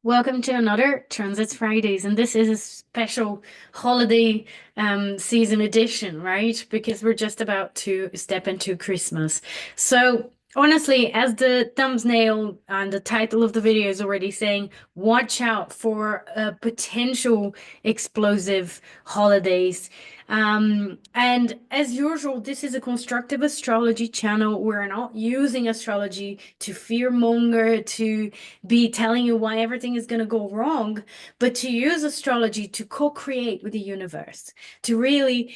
Welcome to another Transits Fridays, and this is a special holiday season edition, right? Because we're just about to step into Christmas. So, honestly, as the thumbnail and the title of the video is already saying, watch out for potential explosive holidays. And as usual, this is a constructive astrology channel. We're not using astrology to fearmonger, to be telling you why everything is going to go wrong, but to use astrology to co-create with the universe, to really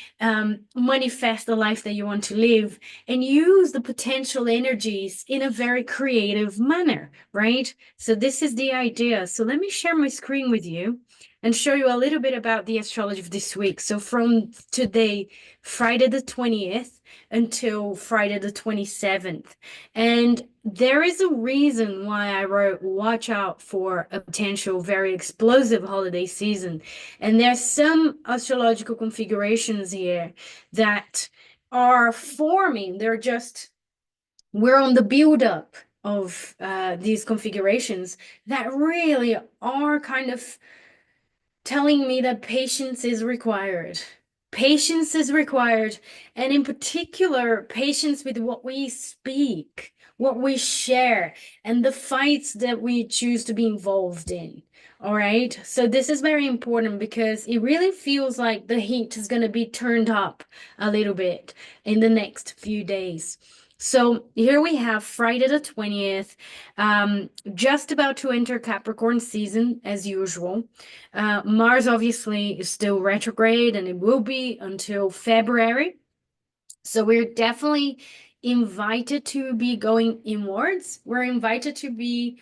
manifest the life that you want to live and use the potential energies in a very creative manner, right? So this is the idea. So let me share my screen with you and show you a little bit about the astrology of this week. So from today, Friday the 20th until Friday the 27th. And there is a reason why I wrote watch out for a potential very explosive holiday season. And there's some astrological configurations here that are forming. We're on the build up of these configurations that really are kind of telling me that patience is required. Patience is required, and in particular, patience with what we speak, what we share, and the fights that we choose to be involved in. All right. So this is very important because it really feels like the heat is going to be turned up a little bit in the next few days. So here we have Friday the 20th, just about to enter Capricorn season as usual. Mars obviously is still retrograde and it will be until February. So we're definitely invited to be going inwards. We're invited to be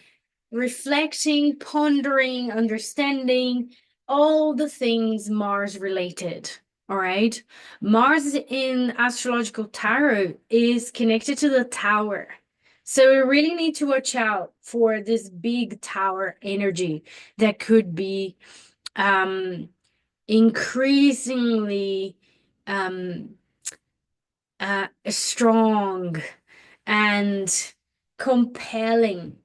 reflecting, pondering, understanding all the things Mars related. All right. Mars in astrological tarot is connected to the tower. So we really need to watch out for this big tower energy that could be um, increasingly um, strong and compelling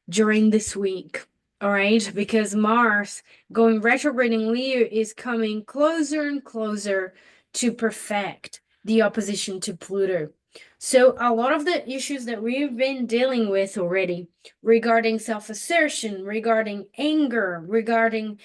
during this week. All right, because Mars going retrograde in Leo is coming closer and closer to perfect the opposition to Pluto. So a lot of the issues that we've been dealing with already regarding self-assertion, regarding anger, regarding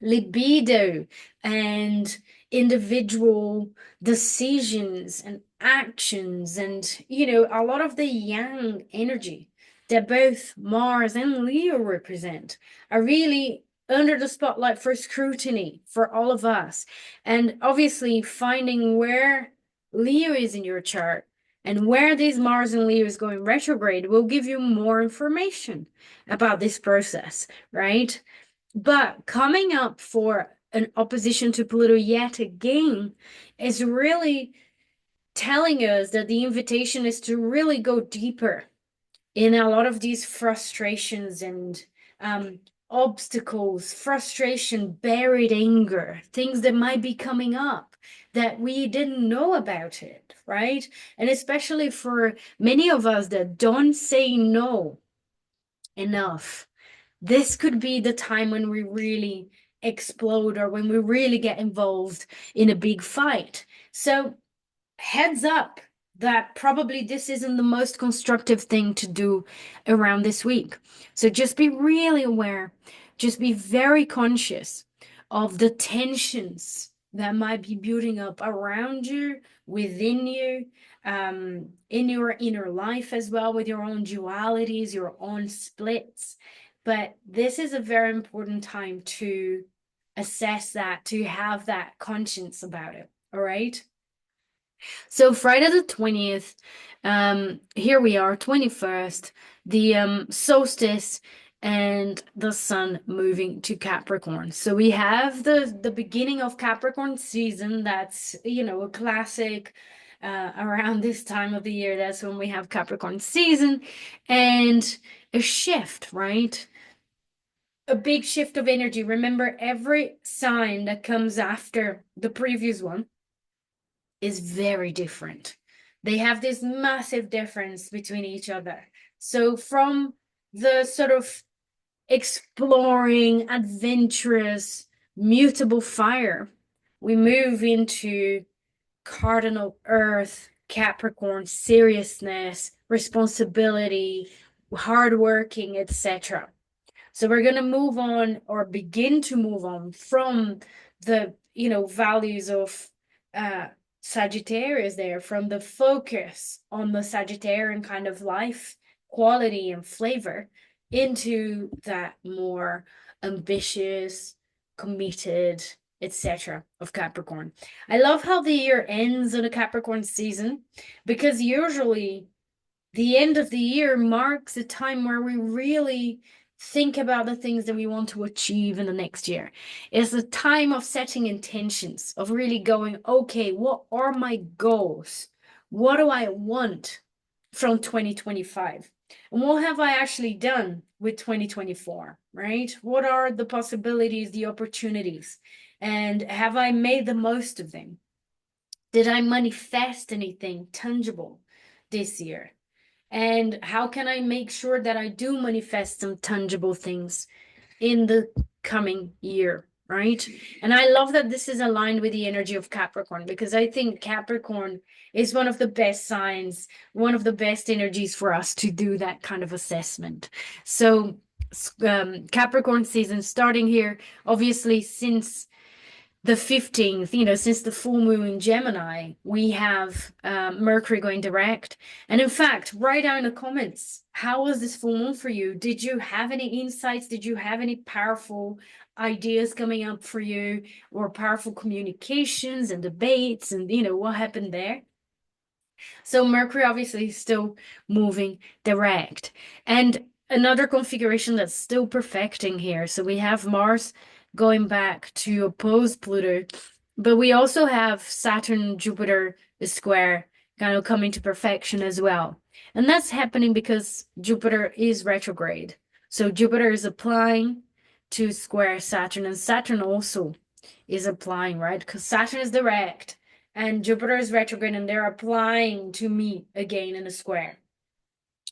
libido and individual decisions and actions and a lot of the yang energy that both Mars and Leo represent are really under the spotlight for scrutiny for all of us. And obviously finding where Leo is in your chart and where these Mars and Leo is going retrograde will give you more information about this process, right? But coming up for an opposition to Pluto yet again is really telling us that the invitation is to really go deeper in a lot of these frustrations and obstacles, frustration, buried anger, things that might be coming up that we didn't know about it, right? And especially for many of us that don't say no enough, this could be the time when we really explode or when we really get involved in a big fight. So, heads up that probably this isn't the most constructive thing to do around this week. So, just be really aware, just be very conscious of the tensions that might be building up around you, within you, in your inner life as well, with your own dualities, your own splits. But this is a very important time to assess that, to have that conscience about it. All right. So Friday the 20th, here we are, 21st, the solstice and the sun moving to Capricorn. So we have the beginning of Capricorn season. That's, a classic around this time of the year. That's when we have Capricorn season and a shift, right? A big shift of energy. Remember, every sign that comes after the previous one is very different. They have this massive difference between each other. So from the sort of exploring, adventurous, mutable fire, we move into cardinal earth, Capricorn, seriousness, responsibility, hardworking, etc. So we're going to move on or begin to move on from the, values of uh, Sagittarius there, from the focus on the Sagittarian kind of life quality and flavor into that more ambitious, committed, etc. of Capricorn. I love how the year ends on a Capricorn season because usually the end of the year marks a time where we really think about the things that we want to achieve in the next year. It's a time of setting intentions, of really going, okay, what are my goals? What do I want from 2025? And what have I actually done with 2024, right? What are the possibilities, the opportunities? And have I made the most of them? Did I manifest anything tangible this year? And how can I make sure that I do manifest some tangible things in the coming year, right? And I love that this is aligned with the energy of Capricorn because I think Capricorn is one of the best signs, one of the best energies for us to do that kind of assessment. So, Capricorn season starting here, obviously, since the 15th, since the full moon in Gemini, we have Mercury going direct. And in fact, write down in the comments, how was this full moon for you? Did you have any insights? Did you have any powerful ideas coming up for you, or powerful communications and debates, and what happened there? So Mercury obviously is still moving direct. And another configuration that's still perfecting here. So we have Mars going back to oppose Pluto, but we also have Saturn, Jupiter square kind of coming to perfection as well. And that's happening because Jupiter is retrograde. So Jupiter is applying to square Saturn, and Saturn also is applying, right? Because Saturn is direct and Jupiter is retrograde, and they're applying to meet again in a square.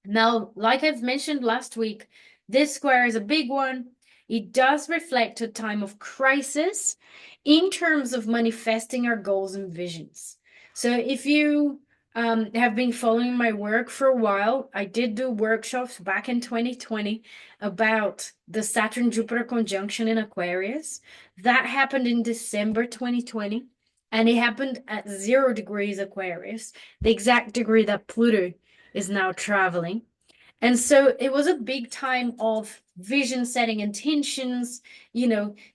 Now, like I've mentioned last week, this square is a big one. It does reflect a time of crisis in terms of manifesting our goals and visions. So if you have been following my work for a while, I did do workshops back in 2020 about the Saturn-Jupiter conjunction in Aquarius. That happened in December 2020, and it happened at 0 degrees Aquarius, the exact degree that Pluto is now traveling. And so it was a big time of vision setting intentions,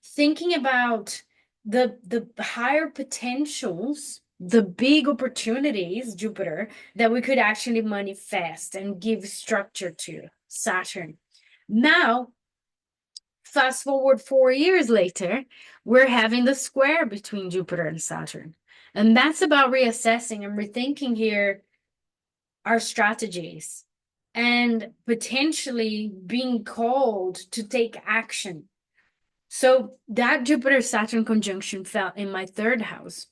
thinking about the higher potentials, the big opportunities, Jupiter, that we could actually manifest and give structure to Saturn. Now, fast forward 4 years later, we're having the square between Jupiter and Saturn. And that's about reassessing and rethinking here our strategies and potentially being called to take action. So that Jupiter-Saturn conjunction fell in my third house.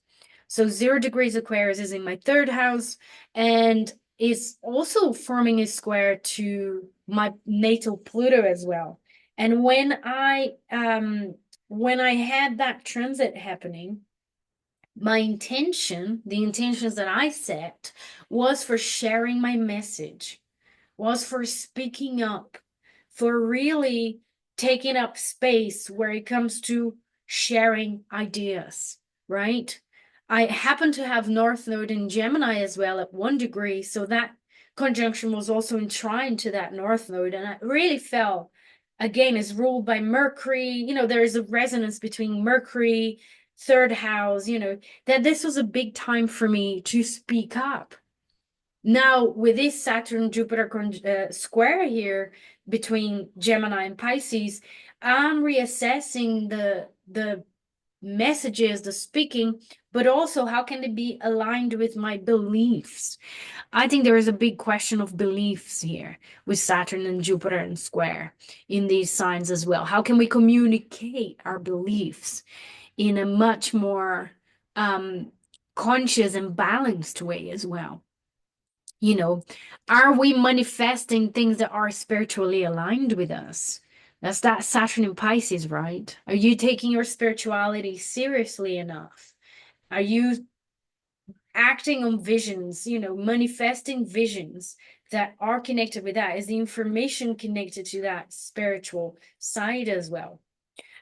So 0 degrees Aquarius is in my third house and is also forming a square to my natal Pluto as well. And when I had that transit happening, my intention, the intentions that I set, was for sharing my message, was for speaking up, for really taking up space where it comes to sharing ideas, right? I happen to have North Node in Gemini as well at 1 degree, so that conjunction was also enshrined to that North Node, and I really felt, again, is ruled by Mercury. There is a resonance between Mercury, third house, that this was a big time for me to speak up. Now, with this Saturn-Jupiter square here between Gemini and Pisces, I'm reassessing the messages, the speaking, but also how can it be aligned with my beliefs? I think there is a big question of beliefs here with Saturn and Jupiter and square in these signs as well. How can we communicate our beliefs in a much more conscious and balanced way as well? Are we manifesting things that are spiritually aligned with us? That's that Saturn in Pisces, right? Are you taking your spirituality seriously enough? Are you acting on visions, manifesting visions that are connected with that? Is the information connected to that spiritual side as well?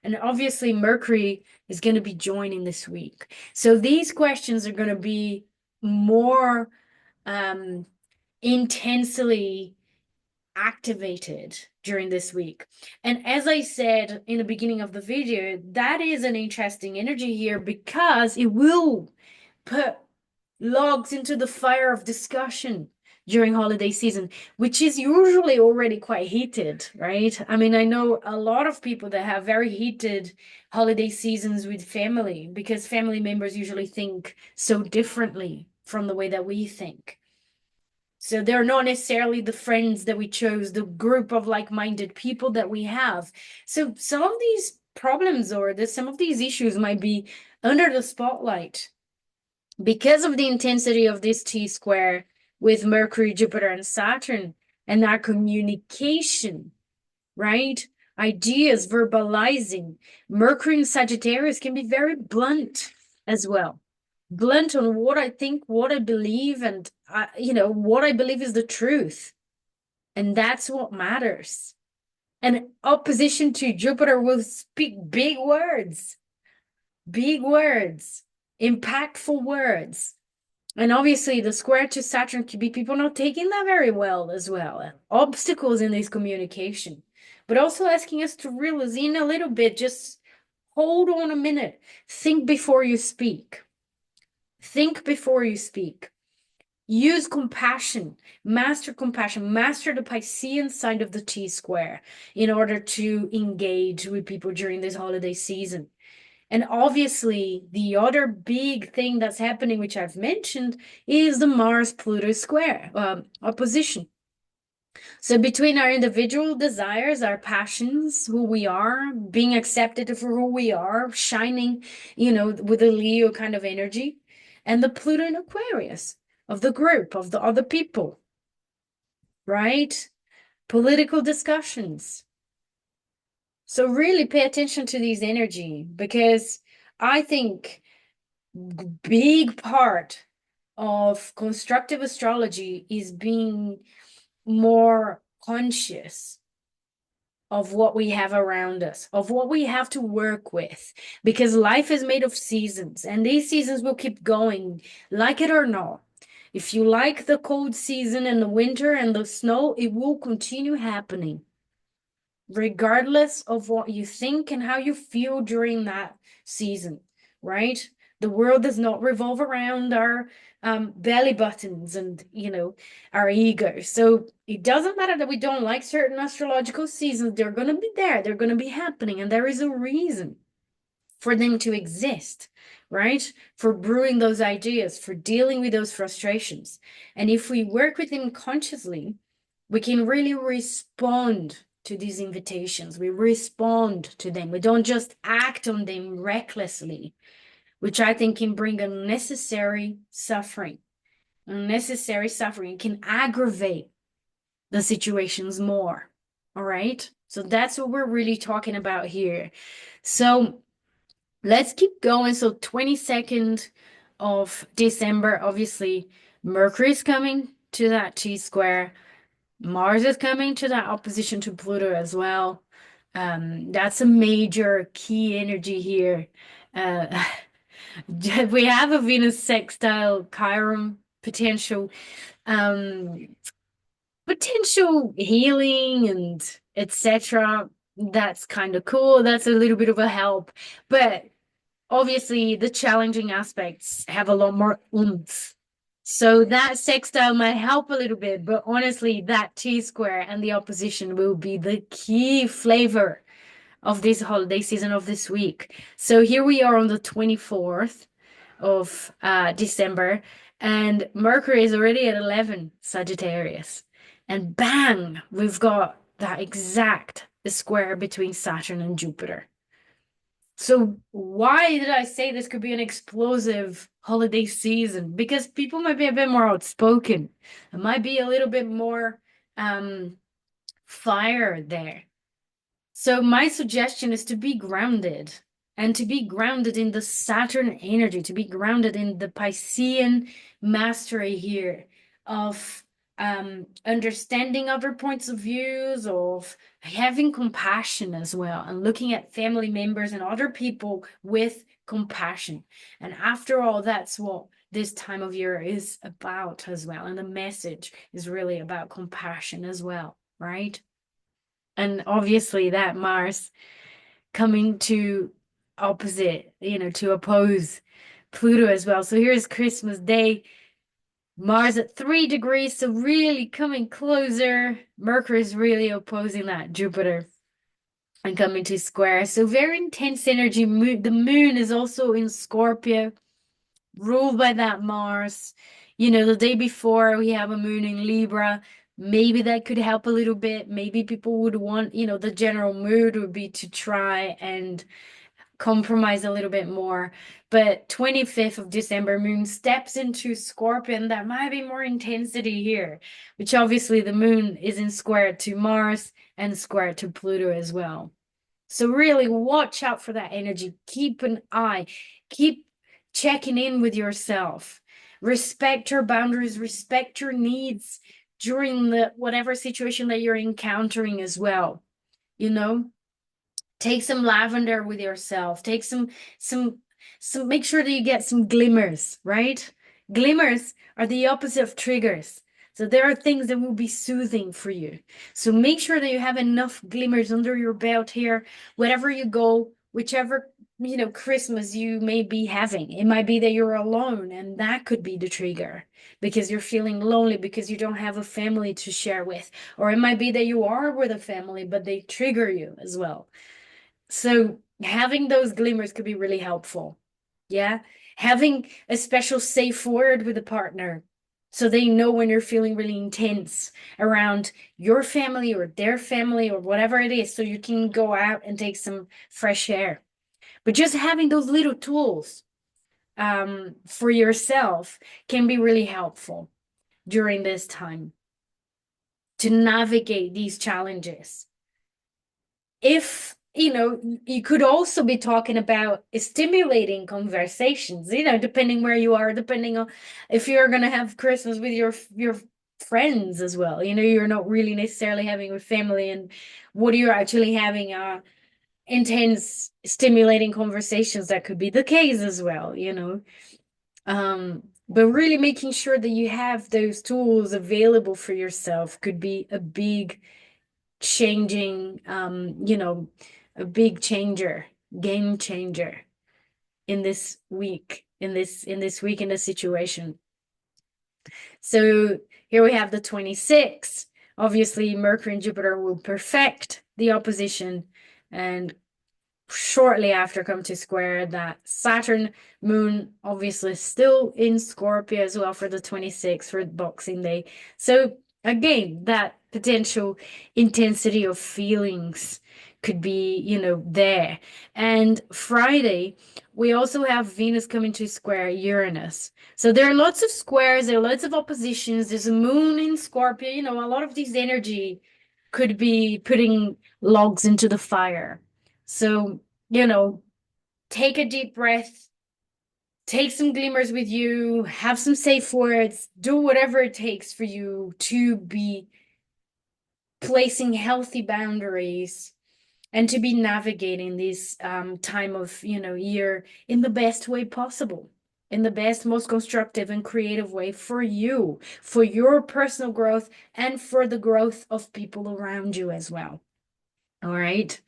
And obviously, Mercury is going to be joining this week. So these questions are going to be more intensely activated during this week. And as I said in the beginning of the video, that is an interesting energy here because it will put logs into the fire of discussion during holiday season, which is usually already quite heated, right? I mean, I know a lot of people that have very heated holiday seasons with family because family members usually think so differently from the way that we think. So they're not necessarily the friends that we chose, the group of like-minded people that we have. So some of these problems or some of these issues might be under the spotlight because of the intensity of this T-square with Mercury, Jupiter, and Saturn, and that communication, right? Ideas, verbalizing. Mercury in Sagittarius can be very blunt as well. Blunt on what I think, what I believe, and what I believe is the truth. And that's what matters. And opposition to Jupiter will speak big words, impactful words. And obviously, the square to Saturn could be people not taking that very well as well. And obstacles in this communication, but also asking us to realize in a little bit, just hold on a minute. Think before you speak. Think before you speak. Use compassion, master the Piscean side of the T-square in order to engage with people during this holiday season. And obviously, the other big thing that's happening, which I've mentioned, is the Mars-Pluto square, opposition. So between our individual desires, our passions, who we are, being accepted for who we are, shining, with a Leo kind of energy, and the Pluto in Aquarius of the group, of the other people, right? Political discussions. So really pay attention to these energy because I think big part of constructive astrology is being more conscious of what we have around us, of what we have to work with, because life is made of seasons, and these seasons will keep going, like it or not. If you like the cold season and the winter and the snow, it will continue happening, regardless of what you think and how you feel during that season, right? The world does not revolve around our belly buttons and, our ego. So it doesn't matter that we don't like certain astrological seasons. They're going to be there. They're going to be happening. And there is a reason for them to exist, right? For brewing those ideas, for dealing with those frustrations. And if we work with them consciously, we can really respond to these invitations. We respond to them. We don't just act on them recklessly, which I think can bring unnecessary suffering. Unnecessary suffering can aggravate the situations more. All right. So that's what we're really talking about here. So let's keep going. So 22nd of December, obviously, Mercury is coming to that T-square. Mars is coming to that opposition to Pluto as well. That's a major key energy here. Uh, we have a Venus sextile Chiron potential, potential healing and etc. That's kind of cool. That's a little bit of a help, but obviously the challenging aspects have a lot more oomph. So that sextile might help a little bit, but honestly, that T-square and the opposition will be the key flavor of this holiday season of this week. So here we are on the 24th of December, and Mercury is already at 11 Sagittarius. And bang, we've got that exact square between Saturn and Jupiter. So why did I say this could be an explosive holiday season? Because people might be a bit more outspoken. It might be a little bit more fire there. So my suggestion is to be grounded and to be grounded in the Saturn energy, to be grounded in the Piscean mastery here of understanding other points of views, of having compassion as well, and looking at family members and other people with compassion. And after all, that's what this time of year is about as well. And the message is really about compassion as well, right? And obviously that Mars coming to opposite, to oppose Pluto as well. So here's Christmas Day, Mars at 3 degrees, so really coming closer. Mercury is really opposing that Jupiter and coming to square. So very intense energy. The moon is also in Scorpio, ruled by that Mars. The day before we have a moon in Libra. Maybe that could help a little bit. Maybe people would want, the general mood would be to try and compromise a little bit more. But 25th of December, moon steps into Scorpion. That might be more intensity here, which obviously the moon is in square to Mars and square to Pluto as well. So really watch out for that energy. Keep an eye. Keep checking in with yourself. Respect your boundaries, respect your needs during the whatever situation that you're encountering as well. Take some lavender with yourself. Take some make sure that you get some glimmers, right? Glimmers are the opposite of triggers. So there are things that will be soothing for you. So make sure that you have enough glimmers under your belt here, wherever you go, whichever, Christmas you may be having. It might be that you're alone, and that could be the trigger because you're feeling lonely because you don't have a family to share with. Or it might be that you are with a family, but they trigger you as well. So having those glimmers could be really helpful. Yeah. Having a special safe word with a partner so they know when you're feeling really intense around your family or their family or whatever it is, so you can go out and take some fresh air. But just having those little tools for yourself can be really helpful during this time to navigate these challenges. If you could also be talking about stimulating conversations, depending where you are, depending on if you're going to have Christmas with your friends as well. You're not really necessarily having with family, and what you're actually having intense stimulating conversations. That could be the case as well. But really making sure that you have those tools available for yourself could be a big changing, a big changer, game changer in this week, in this week, in this situation. So here we have the 26th. Obviously, Mercury and Jupiter will perfect the opposition, and shortly after come to square that Saturn moon, obviously still in Scorpio as well for the 26th, for Boxing Day. So again, that potential intensity of feelings could be, there. And Friday, we also have Venus coming to square Uranus. So there are lots of squares, there are lots of oppositions. There's a moon in Scorpio, a lot of this energy could be putting logs into the fire. So, take a deep breath, take some glimmers with you, have some safe words, do whatever it takes for you to be placing healthy boundaries and to be navigating this time of, year in the best way possible, in the best, most constructive and creative way for you, for your personal growth and for the growth of people around you as well. All right.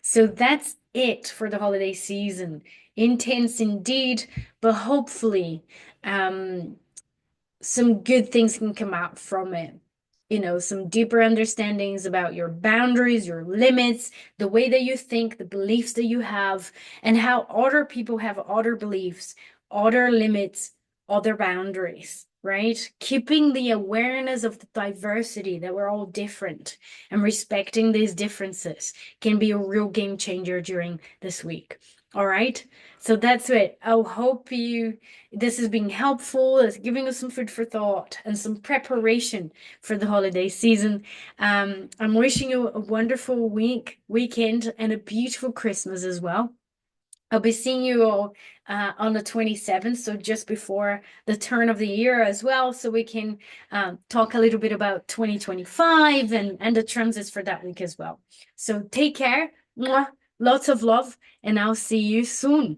So that's it for the holiday season. Intense indeed, but hopefully some good things can come out from it. Some deeper understandings about your boundaries, your limits, the way that you think, the beliefs that you have, and how other people have other beliefs, other limits, other boundaries, right? Keeping the awareness of the diversity, that we're all different, and respecting these differences can be a real game changer during this week. All right. So that's it. I hope this has been helpful. It's giving us some food for thought and some preparation for the holiday season. I'm wishing you a wonderful weekend, and a beautiful Christmas as well. I'll be seeing you all on the 27th, so just before the turn of the year as well, so we can talk a little bit about 2025 and the transits for that week as well. So take care, mwah, lots of love, and I'll see you soon.